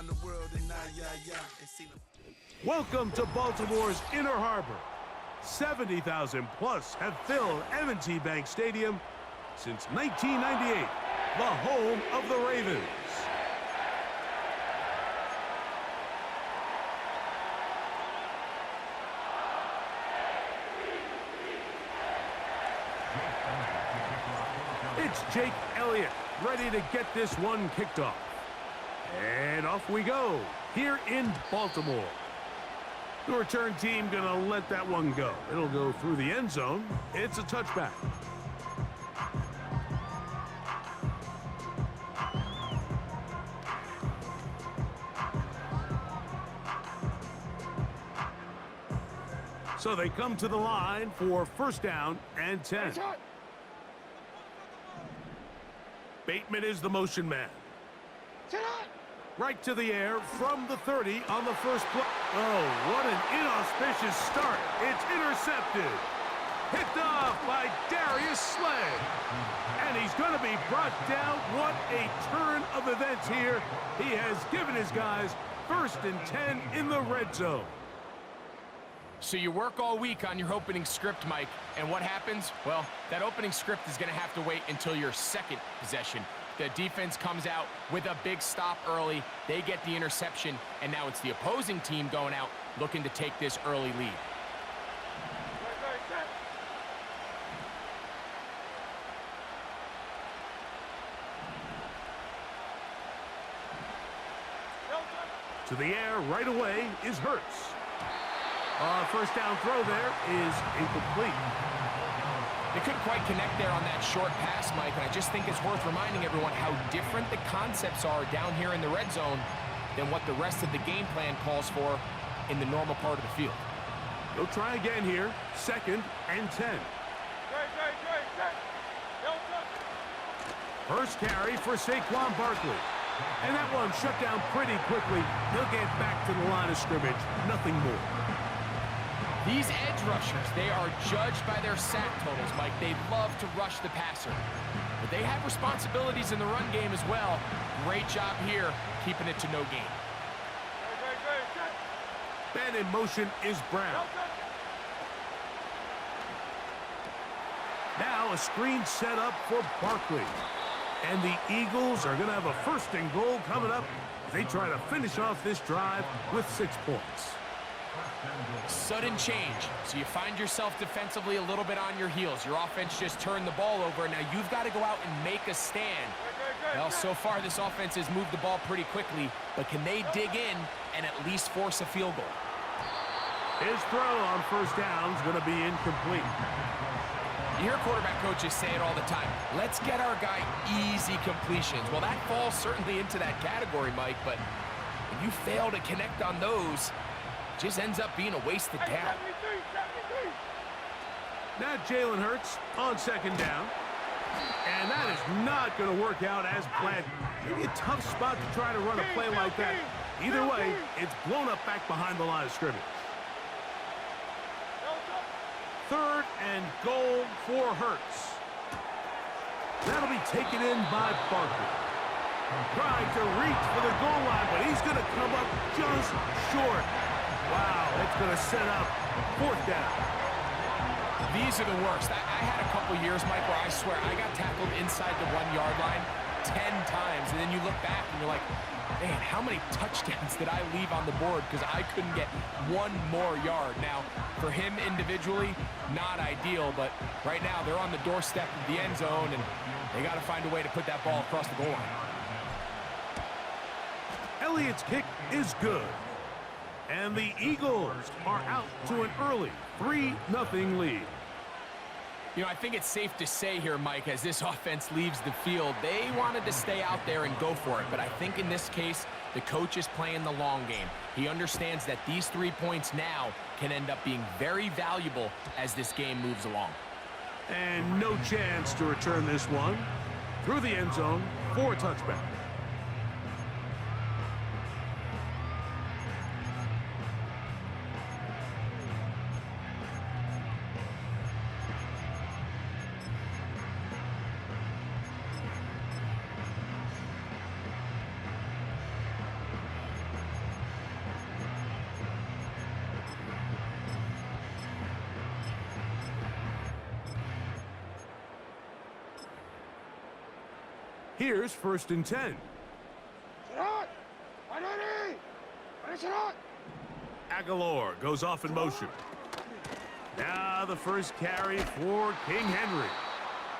around the world and Welcome to Baltimore's Inner Harbor. 70,000 plus have filled M&T Bank Stadium since 1998, the home of the Ravens. It's Jake Elliott, ready to get this one kicked off. And off we go, here in Baltimore. The return team gonna let that one go. It'll go through the end zone. It's a touchback. So they come to the line for first down and 10. Bateman is the motion man. Right to the air from the 30 on the first play. Oh, what an inauspicious start. It's intercepted. Picked off by Darius Slay. And he's going to be brought down. What a turn of events here. He has given his guys first and 10 in the red zone. So you work all week on your opening script, Mike, and what happens? Well, that opening script is going to have to wait until your second possession. The defense comes out with a big stop early. They get the interception, and now it's the opposing team going out looking to take this early lead. To the air right away is Hurts. First down throw there is incomplete. They couldn't quite connect there on that short pass, Mike, and I just think it's worth reminding everyone how different the concepts are down here in the red zone than what the rest of the game plan calls for in the normal part of the field. They'll try again here, second and 10. First carry for Saquon Barkley. And that one shut down pretty quickly. He'll get back to the line of scrimmage, nothing more. These edge rushers, they are judged by their sack totals, Mike. They love to rush the passer. But they have responsibilities in the run game as well. Great job here, keeping it to no gain. Man in motion is Brown. Now a screen set up for Barkley. And the Eagles are going to have a first and goal coming up as they try to finish off this drive with 6 points. Sudden change, so you find yourself defensively a little bit on your heels. Your offense just turned the ball over, and now you've got to go out and make a stand. Well, so far this offense has moved the ball pretty quickly, but can they dig in and at least force a field goal? His throw on first down is going to be incomplete. You hear quarterback coaches say it all the time. Let's get our guy easy completions. Well, that falls certainly into that category, Mike, but when you fail to connect on those, it just ends up being a wasted down. Now Jalen Hurts on second down. And that is not going to work out as planned. Maybe a tough spot to try to run a play like that. Either way, it's blown up back behind the line of scrimmage. Third and goal for Hurts. That'll be taken in by Barkley. Trying to reach for the goal line, but he's going to come up just short. Wow, it's going to set up fourth down. These are the worst. I had a couple years, Mike, where I swear I got tackled inside the 1 yard line 10 times, and then you look back and you're like, man, how many touchdowns did I leave on the board because I couldn't get one more yard? Now, for him individually, not ideal, but right now they're on the doorstep of the end zone, and they got to find a way to put that ball across the goal line. Elliott's kick is good. And the Eagles are out to an early 3-0 lead. You know, I think it's safe to say here, Mike, as this offense leaves the field, they wanted to stay out there and go for it. But I think in this case, the coach is playing the long game. He understands that these 3 points now can end up being very valuable as this game moves along. And no chance to return this one through the end zone for a touchback. Here's 1st and 10. Aguilar goes off in motion. Now the first carry for King Henry.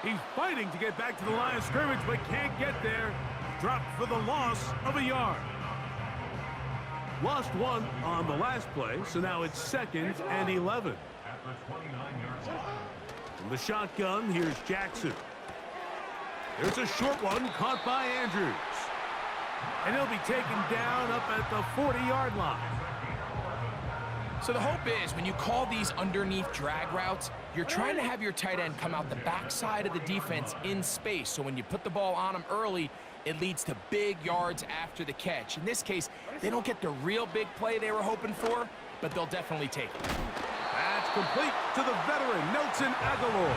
He's fighting to get back to the line of scrimmage, but can't get there. Dropped for the loss of a yard. Lost one on the last play, so now it's 2nd and 11. From the shotgun, here's Jackson. There's a short one caught by Andrews. And he'll be taken down up at the 40-yard line. So the hope is when you call these underneath drag routes, you're trying to have your tight end come out the backside of the defense in space. So when you put the ball on him early, it leads to big yards after the catch. In this case, they don't get the real big play they were hoping for, but they'll definitely take it. That's complete to the veteran, Nelson Aguilar.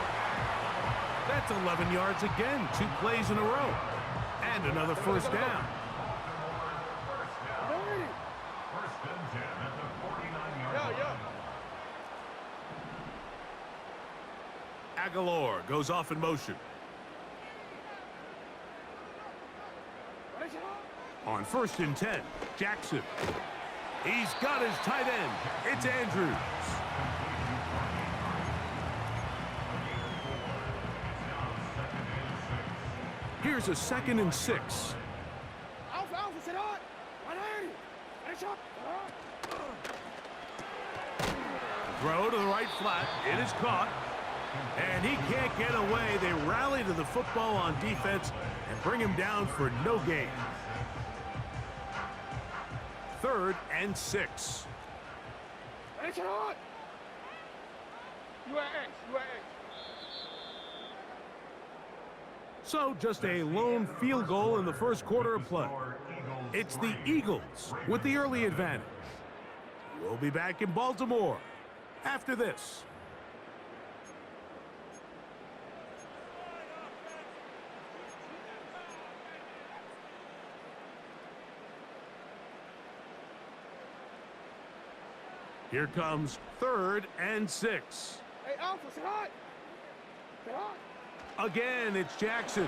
That's 11 yards again, 2 plays in a row. And another first down. Aguilar goes off in motion. On 1st and 10, Jackson. He's got his tight end. It's Andrews. Here's a 2nd and 6. Throw to the right flat. It is caught. And he can't get away. They rally to the football on defense and bring him down for no gain. 3rd and 6. So just a lone field goal in the first quarter of play. It's the Eagles with the early advantage. We'll be back in Baltimore after this. Here comes 3rd and 6. Hey, Alpha, sit hot. Sit hot. Again, it's Jackson.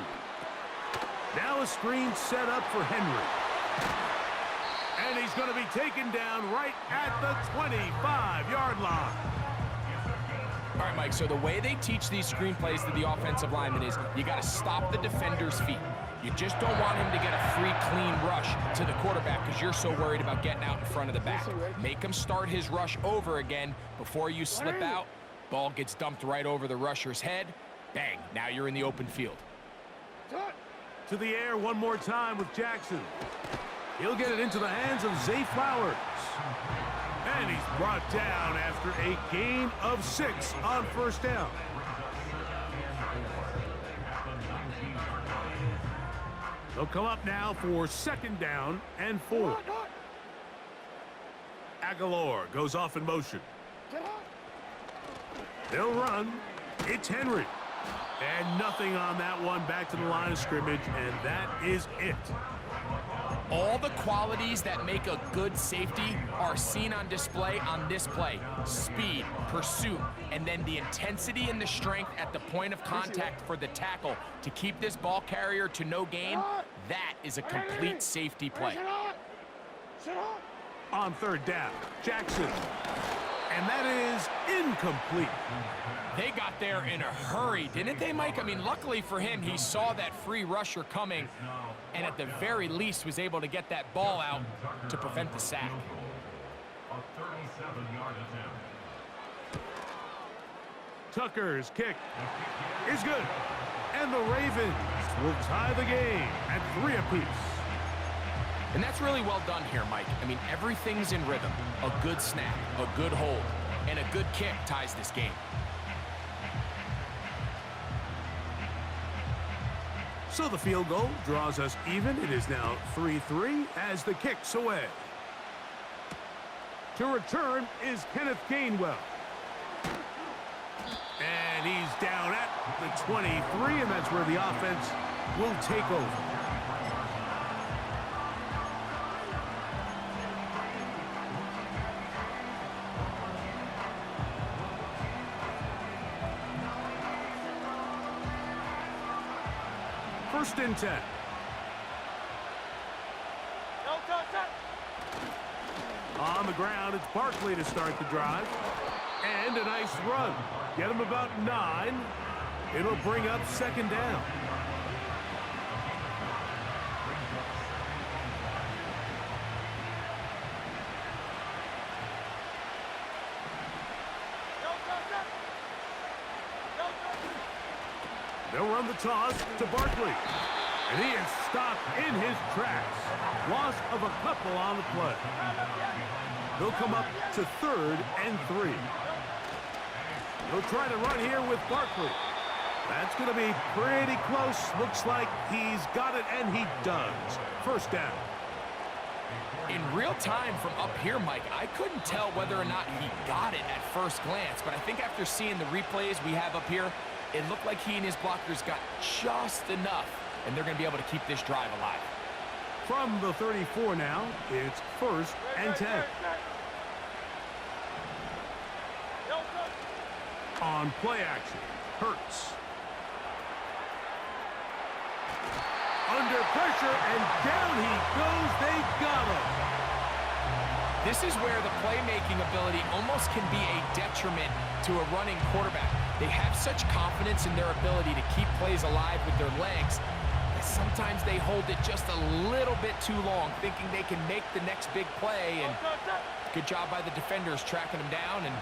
Now a screen set up for Henry. And he's going to be taken down right at the 25-yard line. All right, Mike, so the way they teach these screenplays to the offensive lineman is you got to stop the defender's feet. You just don't want him to get a free, clean rush to the quarterback because you're so worried about getting out in front of the back. Make him start his rush over again before you slip out. Ball gets dumped right over the rusher's head. Bang, now you're in the open field. To the air one more time with Jackson. He'll get it into the hands of Zay Flowers. And he's brought down after a gain of 6 on 1st down. They'll come up now for 2nd down and 4. Aguilar goes off in motion. They'll run. It's Henry. And nothing on that one, back to the line of scrimmage, and that is it. All the qualities that make a good safety are seen on display on this play. Speed, pursuit, and then the intensity and the strength at the point of contact for the tackle to keep this ball carrier to no gain. That is a complete safety play. On 3rd down, Jackson. And that is incomplete. They got there in a hurry, didn't they, Mike? I mean, luckily for him, he saw that free rusher coming and at the very least was able to get that ball out to prevent the sack. Tucker's kick is good. And the Ravens will tie the game at 3 apiece. And that's really well done here, Mike. I mean, everything's in rhythm. A good snap, a good hold, and a good kick ties this game. So the field goal draws us even. It is now 3-3 as the kick's away. To return is Kenneth Gainwell. And he's down at the 23, and that's where the offense will take over. First and 10. On the ground, it's Barkley to start the drive. And a nice run. Get him about 9. It'll bring up second down. They'll run the toss to Barkley. And he is stopped in his tracks. Loss of a couple on the play. They'll come up to 3rd and 3. They'll try to run here with Barkley. That's going to be pretty close. Looks like he's got it, and he does. First down. In real time from up here, Mike, I couldn't tell whether or not he got it at first glance, but I think after seeing the replays we have up here, it looked like he and his blockers got just enough, and they're going to be able to keep this drive alive. From the 34 now, it's 1st and 10. On play action, Hurts. Under pressure, and down he goes. They got him. This is where the playmaking ability almost can be a detriment to a running quarterback. They have such confidence in their ability to keep plays alive with their legs that sometimes they hold it just a little bit too long, thinking they can make the next big play, and good job by the defenders tracking him down and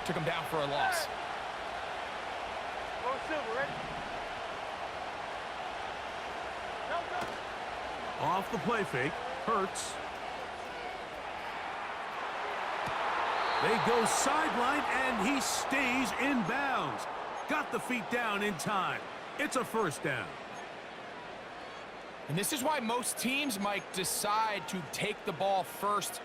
took him down for a loss. Off the play fake, Hurts. They go sideline, and he stays in bounds. Got the feet down in time. It's a first down. And this is why most teams, Mike, decide to take the ball first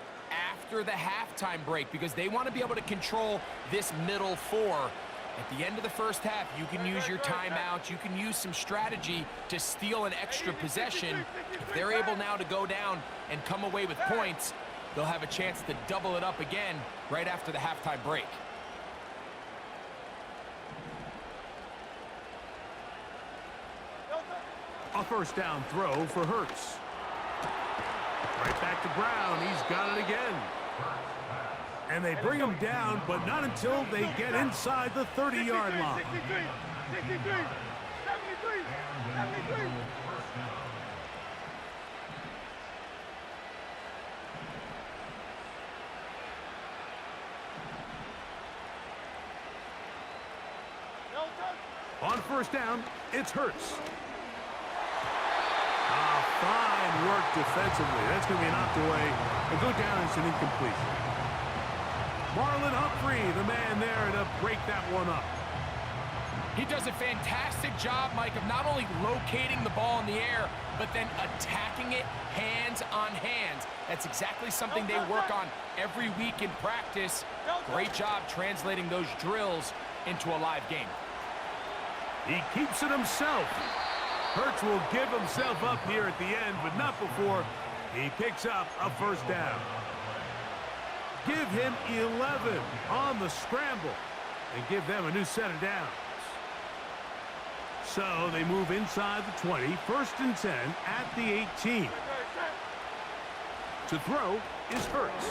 after the halftime break, because they want to be able to control this middle 4. At the end of the first half, you can use your timeouts. You can use some strategy to steal an extra possession. If they're able now to go down and come away with points, they'll have a chance to double it up again right after the halftime break. A first down throw for Hurts. Right back to Brown. He's got it again. And they bring him down, but not until they get inside the 30-yard line. 63, 73, 73. On first down, it's Hurts. Fine work defensively. That's going to be knocked away and go down as an incompletion. Marlon Humphrey, the man there to break that one up. He does a fantastic job, Mike, of not only locating the ball in the air, but then attacking it hands on hands. That's exactly something they work on every week in practice. Great job translating those drills into a live game. He keeps it himself. Hurts will give himself up here at the end, but not before he picks up a first down. Give him 11 on the scramble and give them a new set of downs. So they move inside the 20, 1st and 10 at the 18. To throw is Hurts.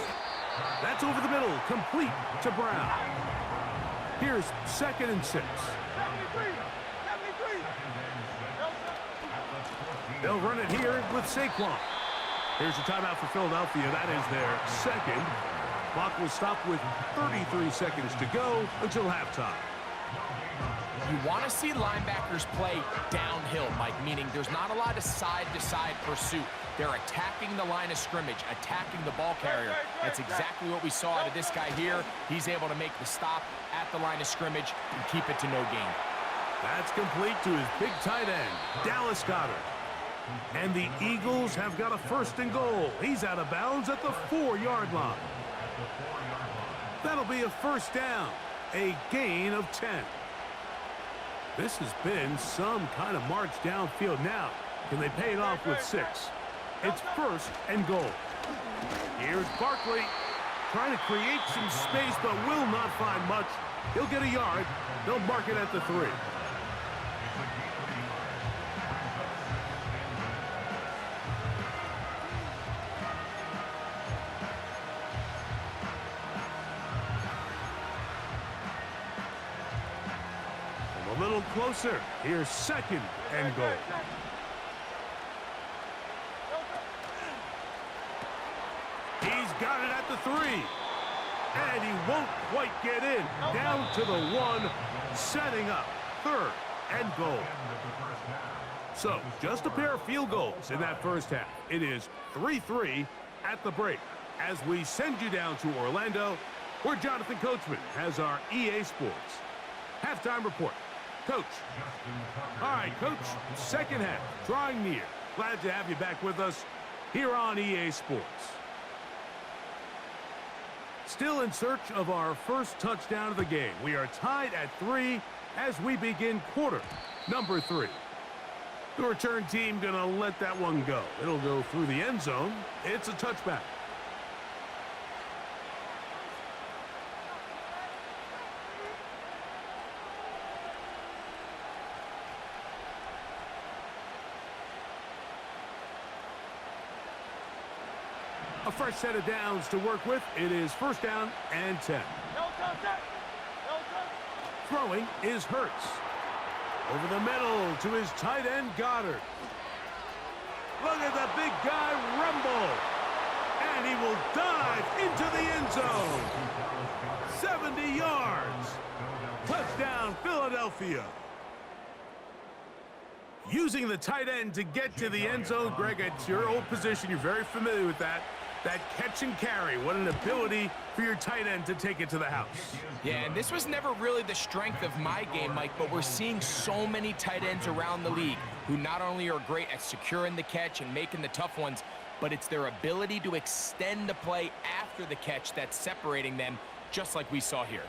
That's over the middle, complete to Brown. Here's 2nd and 6. They'll run it here with Saquon. Here's a timeout for Philadelphia. That is their second. Clock will stop with 33 seconds to go until halftime. You want to see linebackers play downhill, Mike, meaning there's not a lot of side-to-side pursuit. They're attacking the line of scrimmage, attacking the ball carrier. That's exactly what we saw out of this guy here. He's able to make the stop at the line of scrimmage and keep it to no gain. That's complete to his big tight end, Dallas Goedert. And the Eagles have got a 1st and goal. He's out of bounds at the 4-yard line. That'll be a first down, a gain of 10. This has been some kind of march downfield now. Can they pay it off with 6? It's 1st and goal. Here's Barkley trying to create some space, but will not find much. He'll get a yard. They'll mark it at the 3. little closer. Here's second and goal. He's got it at the 3. And he won't quite get in. Down to the 1, setting up third and goal. So, just a pair of field goals in that first half. It is 3-3 at the break. As we send you down to Orlando, where Jonathan Coachman has our EA Sports halftime report. Coach. All right, Coach, second half, drawing near. Glad to have you back with us here on EA Sports. Still in search of our first touchdown of the game. We are tied at 3 as we begin quarter number 3. The return team gonna let that one go. It'll go through the end zone. It's a touchback. A fresh set of downs to work with. It is first down and 10. Throwing is Hurts. Over the middle to his tight end, Goddard. Look at the big guy rumble. And he will dive into the end zone. 70 yards. Touchdown, Philadelphia. Using the tight end to get to the end zone. Greg, it's your old position. You're very familiar with that. That catch and carry. What an ability for your tight end to take it to the house. Yeah, and this was never really the strength of my game, Mike, but we're seeing so many tight ends around the league who not only are great at securing the catch and making the tough ones, but it's their ability to extend the play after the catch that's separating them, just like we saw here.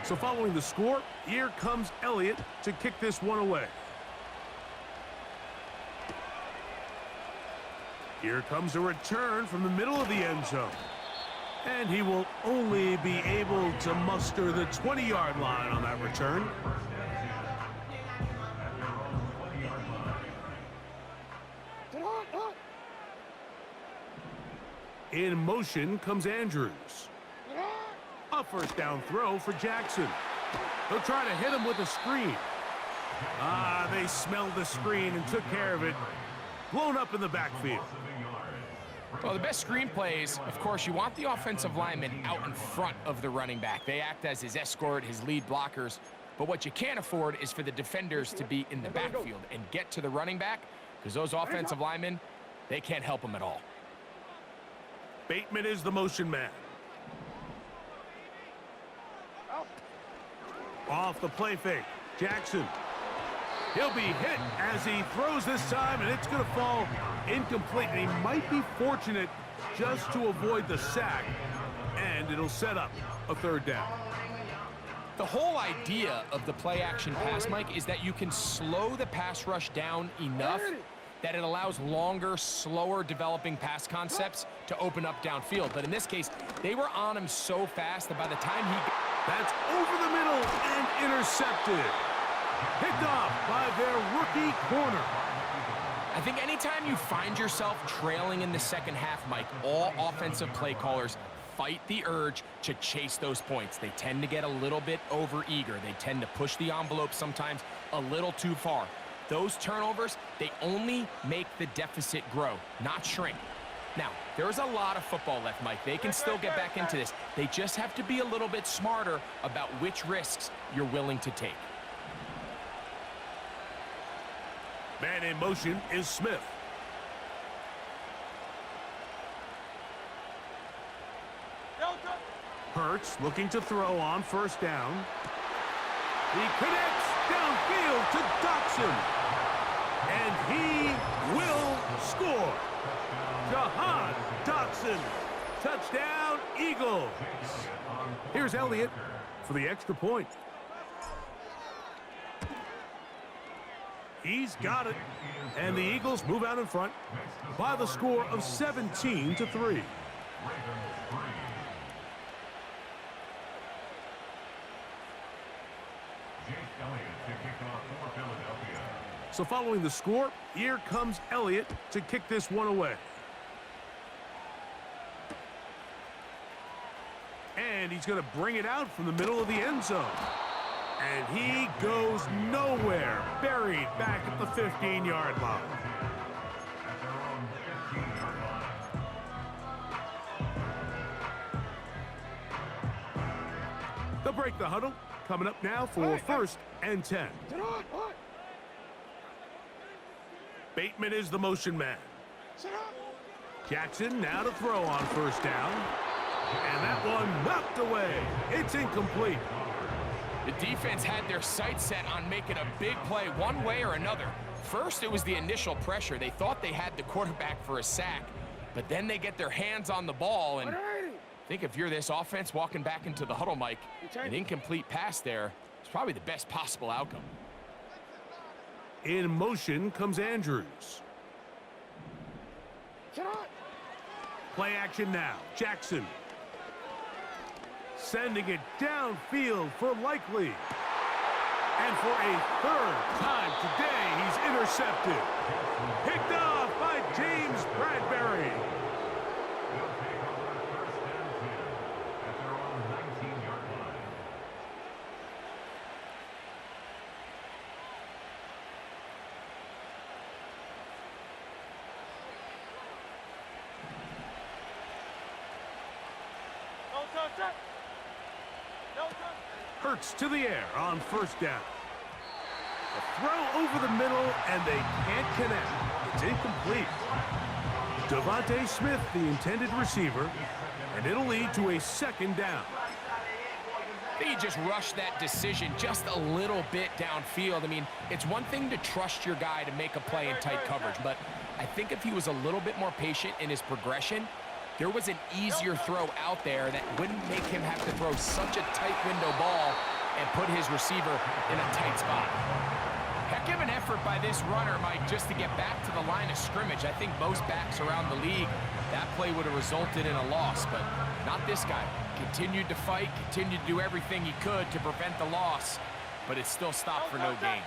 So following the score, here comes Elliott to kick this one away. Here comes a return from the middle of the end zone. And he will only be able to muster the 20-yard line on that return. In motion comes Andrews. A first down throw for Jackson. They'll try to hit him with a screen. They smelled the screen and took care of it. Blown up in the backfield. Well, the best screen plays, of course, you want the offensive lineman out in front of the running back. They act as his escort, his lead blockers. But what you can't afford is for the defenders to be in the backfield and get to the running back, because those offensive linemen, they can't help him at all. Bateman is the motion man. Off the play fake. Jackson. He'll be hit as he throws this time, and it's going to fall incomplete. And he might be fortunate just to avoid the sack, and it'll set up a third down. The whole idea of the play-action pass, Mike, is that you can slow the pass rush down enough that it allows longer, slower developing pass concepts to open up downfield. But in this case, they were on him so fast that by the time he... That's over the middle and intercepted. Picked off by their rookie corner. I think anytime you find yourself trailing in the second half, Mike, all offensive play callers fight the urge to chase those points. They tend to get a little bit over-eager. They tend to push the envelope sometimes a little too far. Those turnovers, they only make the deficit grow, not shrink. Now, there's a lot of football left, Mike. They can still get back into this. They just have to be a little bit smarter about which risks you're willing to take. Man in motion is Smith. Hurts looking to throw on first down. He connects downfield to Dotson. And he will score. Jahan Dotson. Touchdown, Eagles. Here's Elliott for the extra point. He's got it. And the Eagles move out in front by the score of 17-3. So following the score, here comes Elliott to kick this one away. he's going to bring it out from the middle of the end zone. And he goes nowhere, buried back at the 15-yard line. They'll break the huddle. Coming up now for 1st and 10. Bateman is the motion man. Jackson now to throw on 1st down. And that one knocked away. It's incomplete. The defense had their sights set on making a big play one way or another. First, it was the initial pressure. They thought they had the quarterback for a sack, but then they get their hands on the ball, and I think if you're this offense walking back into the huddle, Mike, an incomplete pass there is probably the best possible outcome. In motion comes Andrews. Play action now. Jackson. Sending it downfield for Likely. And for a 3rd time today, he's intercepted. Picked off by James Bradbury. Hurts to the air on 1st down. A throw over the middle, and they can't connect. It's incomplete. Devontae Smith, the intended receiver, and it'll lead to a 2nd down. He just rushed that decision just a little bit downfield. I mean, it's one thing to trust your guy to make a play in tight coverage, but I think if he was a little bit more patient in his progression, there was an easier throw out there that wouldn't make him have to throw such a tight window ball and put his receiver in a tight spot. Heck of an effort by this runner, Mike, just to get back to the line of scrimmage. I think most backs around the league, that play would have resulted in a loss, but not this guy. Continued to fight, continued to do everything he could to prevent the loss, but it still stopped for no gain.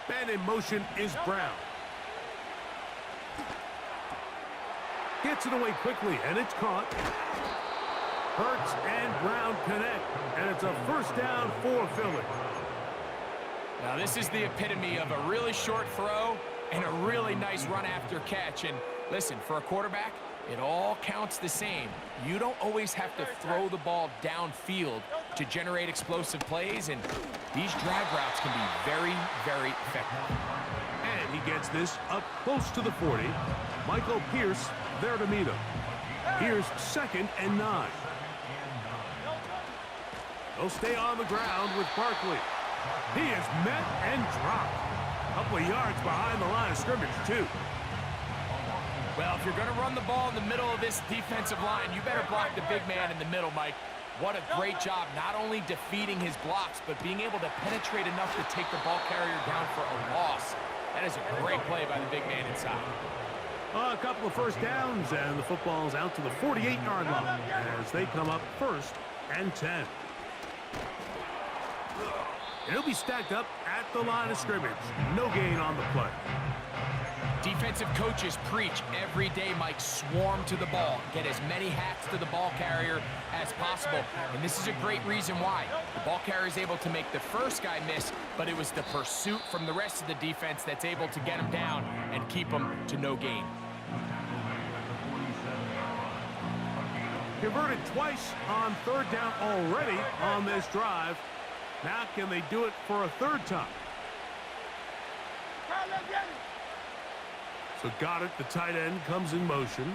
Man in motion is Brown. Gets it away quickly, and it's caught. Hurts and Brown connect, and it's a 1st down for Philly. Now, this is the epitome of a really short throw and a really nice run after catch. And listen, for a quarterback, it all counts the same. You don't always have to throw the ball downfield to generate explosive plays, and these drag routes can be very, very effective. And he gets this up close to the 40. Michael Pierce there to meet him. Here's 2nd and 9. They'll stay on the ground with Barkley. He is met and dropped. A couple of yards behind the line of scrimmage, too. Well, if you're going to run the ball in the middle of this defensive line, you better block the big man in the middle, Mike. What a great job, not only defeating his blocks, but being able to penetrate enough to take the ball carrier down for a loss. That is a great play by the big man inside. A couple of 1st downs, and the football's out to the 48-yard line as they come up 1st and 10. It'll be stacked up at the line of scrimmage. No gain on the play. Defensive coaches preach every day, Mike, swarm to the ball. Get as many hats to the ball carrier as possible. And this is a great reason why. The ball carrier is able to make the first guy miss, but it was the pursuit from the rest of the defense that's able to get him down and keep him to no gain. Converted twice on 3rd down already on this drive. Now can they do it for a 3rd time? So got it. The tight end comes in motion.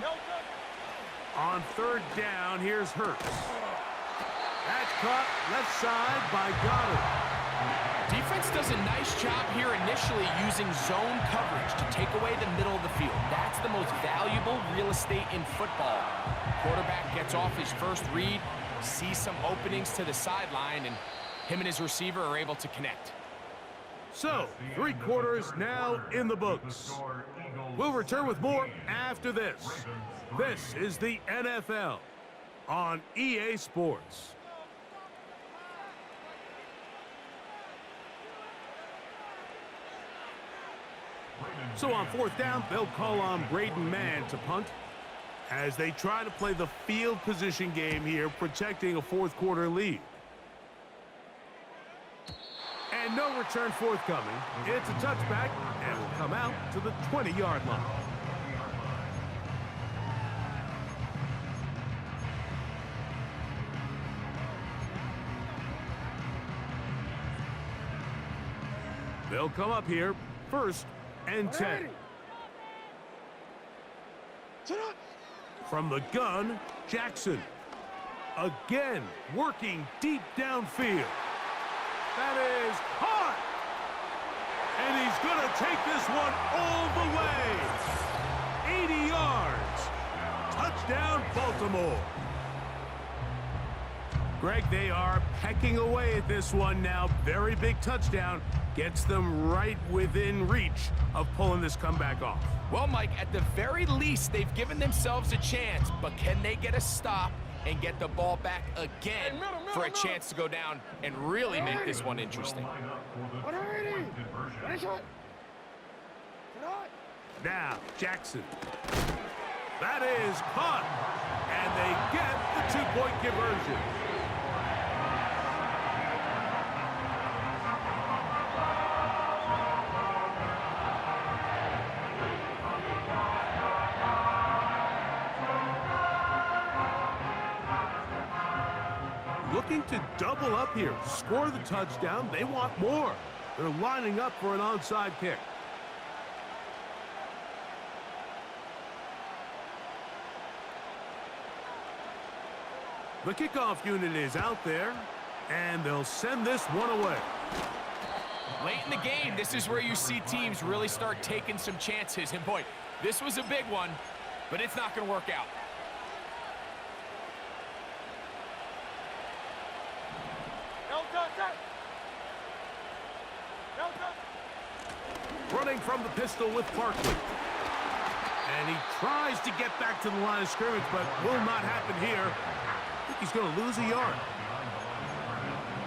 On 3rd down, here's Hurts. That's caught left side by Goddard. Defense does a nice job here initially using zone coverage to take away the middle of the field. That's the most valuable real estate in football. Quarterback gets off his first read, sees some openings to the sideline, and him and his receiver are able to connect. So, 3 quarters now in the books. We'll return with more after this. This is the NFL on EA Sports. So on 4th down, they'll call on Braden Mann to punt. as they try to play the field position game here, protecting a fourth quarter lead. And no return forthcoming. It's a touchback and will come out to the 20-yard line. They'll come up here, 1st and 10. From the gun, Jackson. Again, working deep downfield. That is caught! And he's going to take this one all the way. 80 yards. Touchdown, Baltimore. Greg, they are pecking away at this one now. Very big touchdown. Gets them right within reach of pulling this comeback off. Well, Mike, at the very least, they've given themselves a chance, but can they get a stop and get the ball back again for a chance to go down and really make this one interesting? Now, Jackson. That is caught, and they get the two-point conversion. Looking to double up here, score the touchdown. They want more. They're lining up for an onside kick. The kickoff unit is out there, and they'll send this one away. Late in the game, this is where you see teams really start taking some chances. And boy, this was a big one, but it's not going to work out. Running from the pistol with Barkley. And he tries to get back to the line of scrimmage, but will not happen here. I think he's going to lose a yard.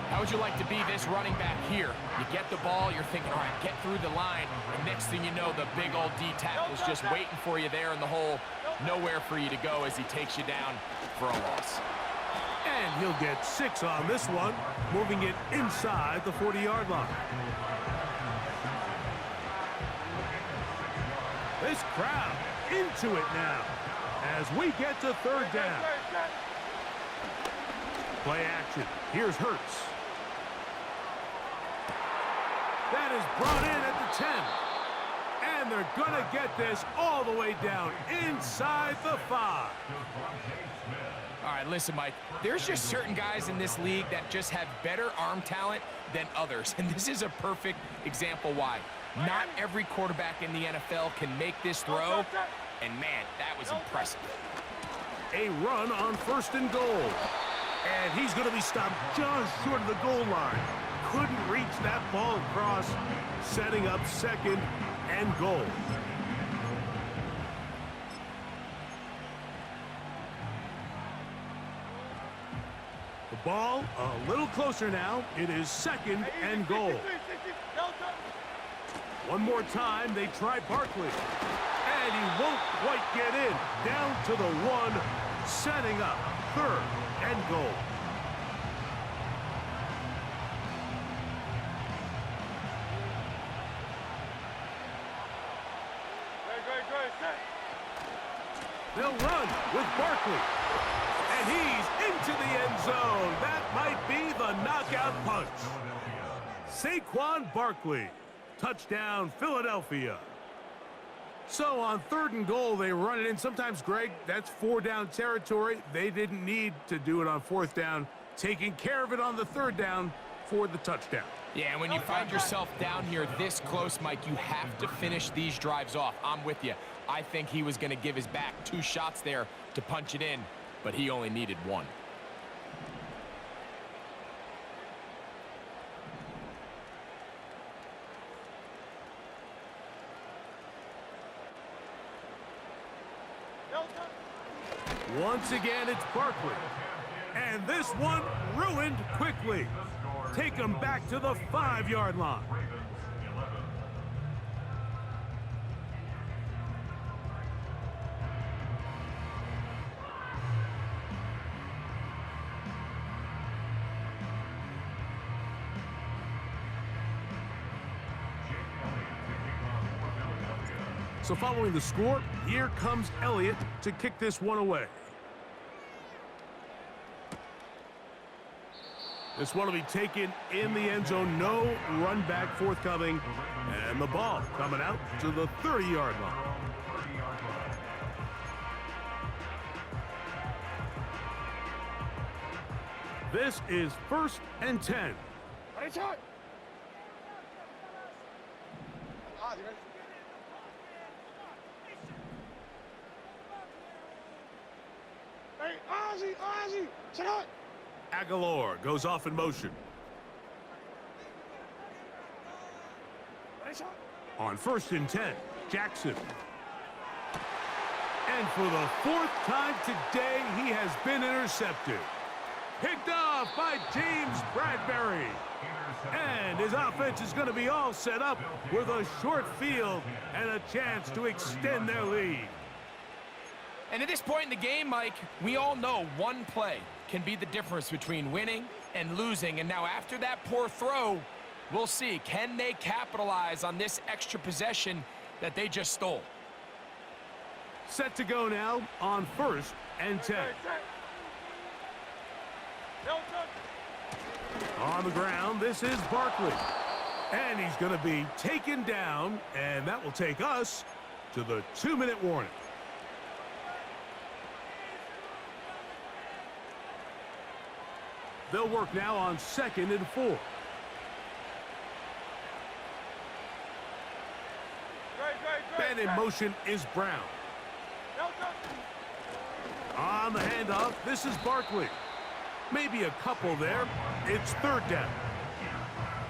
How would you like to be this running back here? You get the ball, you're thinking, all right, get through the line. And next thing you know, the big old D tackle's just waiting for you there in the hole. Nowhere for you to go as he takes you down for a loss. And he'll get 6 on this one, moving it inside the 40-yard line. This crowd into it now as we get to 3rd down. Play action. Here's Hurts. That is brought in at the 10. And they're going to get this all the way down inside the 5. All right, listen, Mike, there's just certain guys in this league that just have better arm talent than others, and this is a perfect example why. Not every quarterback in the NFL can make this throw, and man, that was impressive. A run on 1st and goal. And he's going to be stopped just short of the goal line. Couldn't reach that ball across, setting up 2nd and goal. The ball a little closer now. It is 2nd and goal. One more time, they try Barkley. And he won't quite get in. Down to the 1, setting up 3rd and goal. They'll run with Barkley. And he's into the end zone. That might be the knockout punch. Saquon Barkley. Touchdown, Philadelphia. So on 3rd and goal, they run it in. Sometimes, Greg, that's 4-down territory. They didn't need to do it on 4th down. Taking care of it on the 3rd down for the touchdown. Yeah, and when you find yourself down here this close, Mike, you have to finish these drives off. I'm with you. I think he was going to give his back 2 shots there to punch it in, but he only needed 1. Once again, it's Barkley. And this one ruined quickly. Take him back to the 5-yard line. So following the score, here comes Elliott to kick this one away. This one will be taken in the end zone. No run back forthcoming. And the ball coming out to the 30-yard line. This is 1st and 10. Ready, shot. Hey, Ozzy, shot. Aguilar goes off in motion. Ready, shot. On 1st and 10, Jackson. And for the 4th time today, he has been intercepted. Picked off by James Bradbury. And his offense is going to be all set up with a short field and a chance to extend their lead. And at this point in the game, Mike, we all know one play can be the difference between winning and losing. And now after that poor throw, we'll see, can they capitalize on this extra possession that they just stole? Set to go now on 1st and 10. On the ground, this is Barkley. And he's going to be taken down, and that will take us to the 2-minute warning. They'll work now on 2nd and 4. And in motion is Brown. On the handoff, this is Barkley. Maybe a couple there. It's 3rd down.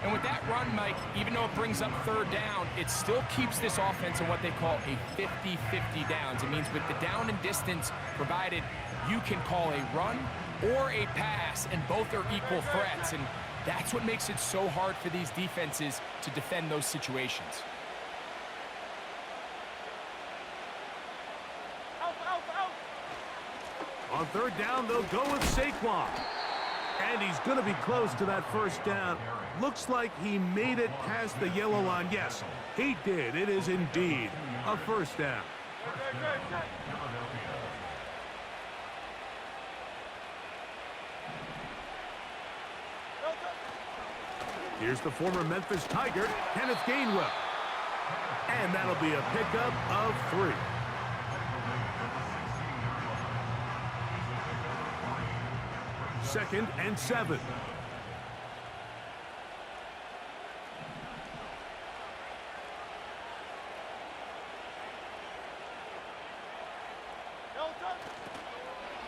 And with that run, Mike, even though it brings up 3rd down, it still keeps this offense in what they call a 50-50 downs. It means with the down and distance provided, you can call a run or a pass, and both are equal threats. And that's what makes it so hard for these defenses to defend those situations. On 3rd down, they'll go with Saquon. And he's going to be close to that 1st down. Looks like he made it past the yellow line. Yes, he did. It is indeed a 1st down. Here's the former Memphis Tiger, Kenneth Gainwell. And that'll be a pickup of 3. Second and 7.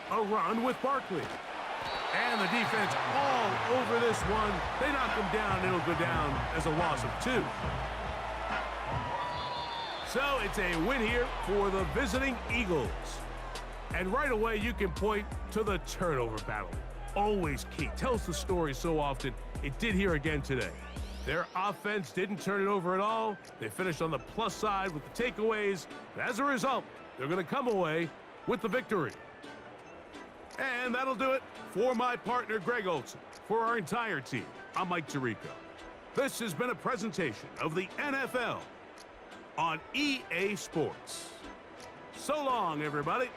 A run with Barkley. And the defense all over this one. They knock him down. It'll go down as a loss of 2. So it's a win here for the visiting Eagles. And right away, you can point to the turnover battle. Always key. Tells the story so often. It did here again today. Their offense didn't turn it over at all. They finished on the plus side with the takeaways. And as a result, they're going to come away with the victory. And that'll do it for my partner, Greg Olson. For our entire team, I'm Mike Tirico. This has been a presentation of the NFL on EA Sports. So long, everybody.